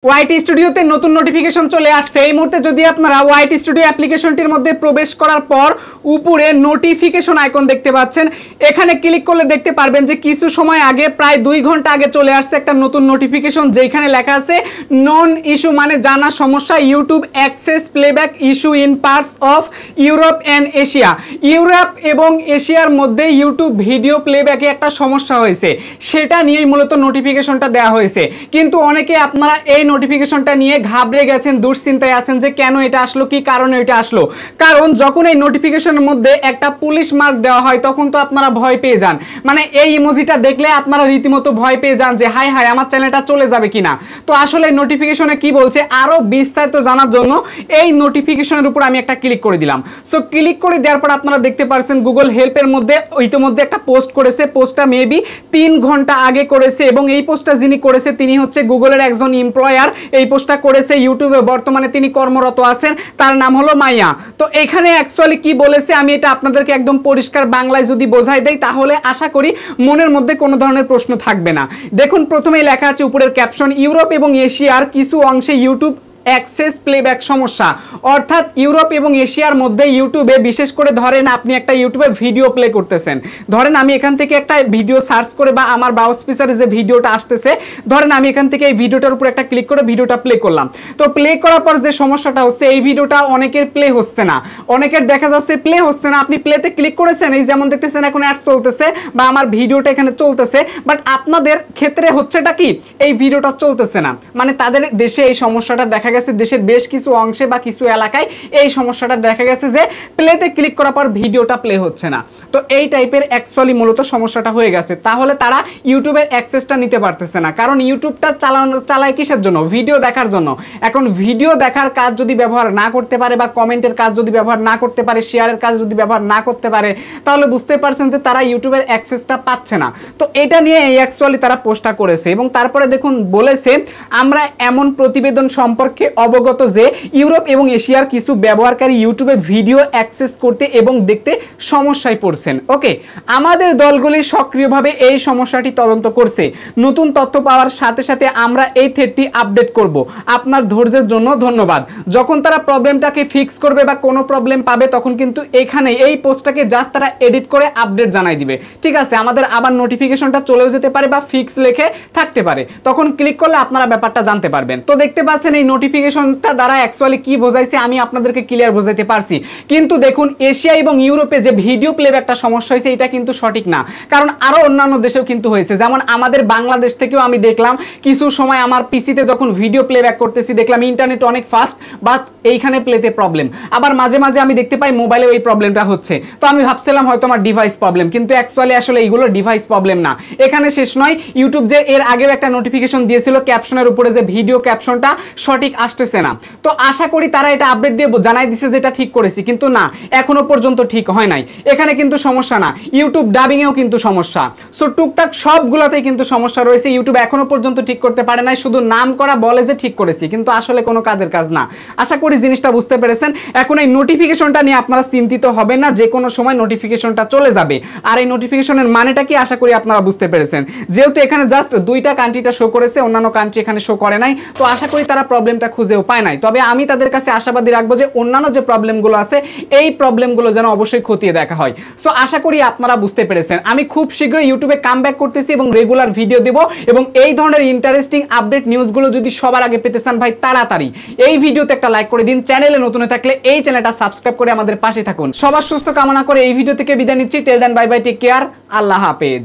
ওয়াইটি স্টুডিওতে নতুন নোটিফিকেশন চলে আসছে। এই মুহূর্তে যদি আপনারা ওয়াইটি স্টুডিও অ্যাপ্লিকেশনটির মধ্যে প্রবেশ করার পর উপরে নোটিফিকেশন আইকন দেখতে পাচ্ছেন, এখানে ক্লিক করলে দেখতে পারবেন যে কিছু সময় আগে প্রায় 2 ঘন্টা আগে চলে আসছে একটা নতুন নোটিফিকেশন, যেখানে লেখা আছে নন ইস্যু মানে জানা সমস্যা, YouTube access playback issue in parts of Europe and Asia. Europe এবং এশিয়ার মধ্যে ইউটিউব ভিডিও প্লেব্যাকে একটা সমস্যা হয়েছে, সেটা নিয়েই মূলত নোটিফিকেশনটা দেওয়া হয়েছে। কিন্তু অনেকে আপনারা এই নোটিফিকেশনটা নিয়ে ঘাবড়ে গেছেন, দুশ্চিন্তায় আছেন যে কেন এটা আসলো, কি কারণে এটা আসলো। কারণ যখন এই নোটিফিকেশনের মধ্যে একটা পুলিশ মার্ক দেওয়া হয় তখন তো আপনারা ভয় পেয়ে যান, মানে এই ইমোজিটা দেখলে আপনারা রীতিমতো ভয় পেয়ে যান যে হাই হাই আমার চ্যানেলটা চলে যাবে কিনা। তো আসলে নোটিফিকেশনে কি বলছে আরো বিস্তারিত জানার জন্য এই নোটিফিকেশনের উপর আমি একটা ক্লিক করে দিলাম। সো ক্লিক করে দেওয়ার পর আপনারা দেখতে পাচ্ছেন গুগল হেল্পের মধ্যে ইতিমধ্যে একটা পোস্ট করেছে। পোস্টটা মেবি 3 ঘন্টা আগে করেছে এবং এই পোস্টটা যিনি করেছে তিনি হচ্ছে গুগলের একজন এমপ্লয়ার। এই পোস্টটা করেছে ইউটিউবে, বর্তমানে তিনি কর্মরত আছেন, তার নাম হলো মাইয়া। তো এখানে অ্যাকচুয়ালি কি বলেছে আমি এটা আপনাদেরকে একদম পরিষ্কার বাংলায় যদি বোঝাই দেই তাহলে আশা করি মনের মধ্যে কোনো ধরনের প্রশ্ন থাকবে না। দেখুন প্রথমেই লেখা আছে উপরের ক্যাপশন, ইউরোপ এবং এশিয়ার কিছু অংশে ইউটিউব অ্যাক্সেস প্লেব্যাক সমস্যা। অর্থাৎ ইউরোপ এবং এশিয়ার মধ্যে ইউটিউবে বিশেষ করে ধরেন আপনি একটা ইউটিউবে ভিডিও প্লে করতেছেন, ধরেন আমি এখান থেকে একটা ভিডিও সার্চ করে বা আমার ব্রাউজ ফিচারে যে ভিডিওটা আসতেছে, ধরেন আমি এখান থেকে এই ভিডিওটার উপর একটা ক্লিক করে ভিডিওটা প্লে করলাম। তো প্লে করার পর যে সমস্যাটা হচ্ছে এই ভিডিওটা অনেকের প্লে হচ্ছে না, অনেকের দেখা যাচ্ছে প্লে হচ্ছে না। আপনি প্লেতে ক্লিক করেছেন, এই যেমন দেখতেছেন এখন অ্যাডস চলতেছে বা আমার ভিডিওটা এখানে চলতেছে, বাট আপনাদের ক্ষেত্রে হচ্ছেটা কি এই ভিডিওটা চলতেছে না। মানে তাদের দেশে এই সমস্যাটা দেখা গেছে, দেশের বেশ কিছু অংশে বা কিছু এলাকায় এই সমস্যাটা দেখা গেছে যে প্লেতে ক্লিক করার পর ভিডিওটা প্লে হচ্ছে না। তো এই টাইপের অ্যাকচুয়ালি মূলত সমস্যাটা হয়ে গেছে। তাহলে তারা ইউটিউবের অ্যাক্সেসটা নিতে পারতেছে না, কারণ ইউটিউবটা চালায় কিসের জন্য? ভিডিও দেখার জন্য। এখন ভিডিও দেখার কাজ যদি ব্যবহার না করতে পারে বা কমেন্টের কাজ যদি ব্যবহার না করতে পারে, শেয়ারের কাজ যদি ব্যবহার না করতে পারে, তাহলে বুঝতে পারছেন যে তারা ইউটিউবের অ্যাক্সেসটা পাচ্ছে না। তো এটা নিয়ে এই অ্যাকচুয়ালি তারা পোস্টটা করেছে এবং তারপরে দেখুন বলেছে আমরা এমন প্রতিবেদন সম্পর্কে অবগত যে ইউরোপ এবং এশিয়ার কিছু ব্যবহারকারী ইউটিউবে ভিডিও অ্যাক্সেস করতে এবং দেখতে সমস্যায় পড়ছেন। ওকে, আমাদের দলগুলি সক্রিয়ভাবে এই সমস্যাটি তদন্ত করছে। নতুন তথ্য পাওয়ার সাথে সাথে আমরা এই থ্রেডটি আপডেট করব। আপনার ধৈর্যের জন্য ধন্যবাদ। যখন তারা প্রবলেমটাকে ফিক্স করবে বা কোনো প্রবলেম পাবে তখন কিন্তু এখানে এই পোস্টটাকে জাস্ট তারা এডিট করে আপডেট জানাই দিবে। ঠিক আছে, আমাদের আবার নোটিফিকেশনটা চলেও যেতে পারে বা ফিক্স লেখে থাকতে পারে, তখন ক্লিক করলে আপনারা ব্যাপারটা জানতে পারবেন। তো দেখতে পাচ্ছেন এই নোটিফিকেশনটা দ্বারা অ্যাকচুয়ালি কি বোঝাইছে আমি আপনাদেরকে ক্লিয়ার বোঝাইতে পারছি। কিন্তু দেখুন এশিয়া এবং ইউরোপে যে ভিডিও প্লেব্যাকটা সমস্যা হয়েছে এটা কিন্তু সঠিক না, কারণ আরো অন্যান্য দেশেও কিন্তু হয়েছে। যেমন আমাদের বাংলাদেশ থেকেও আমি দেখলাম কিছু সময় আমার পিসিতে যখন ভিডিও প্লেব্যাক করতেছি দেখলাম ইন্টারনেট অনেক ফাস্ট, বাট এইখানে প্লেতে প্রবলেম। আবার মাঝে মাঝে আমি দেখতে পাই মোবাইলেও এই প্রবলেমটা হচ্ছে। তো আমি ভাবছিলাম হয়তো আমার ডিভাইস প্রবলেম, কিন্তু অ্যাকচুয়ালি আসলে এইগুলো ডিভাইস প্রবলেম না। এখানে শেষ নয়, ইউটিউব যে এর আগেও একটা নোটিফিকেশন দিয়েছিল ক্যাপশনের উপরে যে ভিডিও ক্যাপশনটা সঠিক আসতেছে না, তো আশা করি তারা এটা আপডেট দিয়ে জানাই দিছে যে এটা ঠিক করেছি, কিন্তু না, এখনো পর্যন্ত ঠিক হয় নাই। এখানে কিন্তু সমস্যা না, ইউটিউব ডাবিং এও কিন্তু সমস্যা। সো টুকটাক সবগুলোতেই কিন্তু সমস্যা রয়েছে। ইউটিউব এখনো পর্যন্ত ঠিক করতে পারে নাই, শুধু নাম করা বলে যে ঠিক করেছি, কিন্তু আসলে কোনো কাজের কাজ না। আশা করি জিনিসটা বুঝতে পেরেছেন। এখন এই নোটিফিকেশনটা নিয়ে আপনারা চিন্তিত হবেন না, যে কোনো সময় নোটিফিকেশনটা চলে যাবে। আর এই নোটিফিকেশনের মানেটা কি আশা করি আপনারা বুঝতে পেরেছেন। যেহেতু এখানে জাস্ট 2টা কান্ট্রিটা শো করেছে, অন্যান্য কান্ট্রি এখানে শো করে নাই, তো আশা করি তারা প্রবলেমটা খুঁজেও পায় নাই। তবে আমি তাদের কাছে আশাবাদী রাখবো যে অন্যান্য যে প্রবলেমগুলো আছে এই প্রবলেমগুলো যেন অবশ্যই খতিয়ে দেখা হয়। সো আশা করি আপনারা বুঝতে পেরেছেন। আমি খুব শীঘ্রই ইউটিউবে কামব্যাক করতেছি এবং রেগুলার ভিডিও দেব, এবং এই ধরনের ইন্টারেস্টিং আপডেট নিউজগুলো যদি সবার আগে পেতে চান ভাই তাড়াতাড়ি এই ভিডিওতে একটা লাইক করে দিন। চ্যানেলে নতুন হয়ে থাকলে এই চ্যানেলটা সাবস্ক্রাইব করে আমাদের পাশে থাকুন। সবার সুস্থ কামনা করে এই ভিডিও থেকে বিদায় নিচ্ছি। টেল দেন, বাই বাই, টেক কেয়ার, আল্লাহ হাফেজ।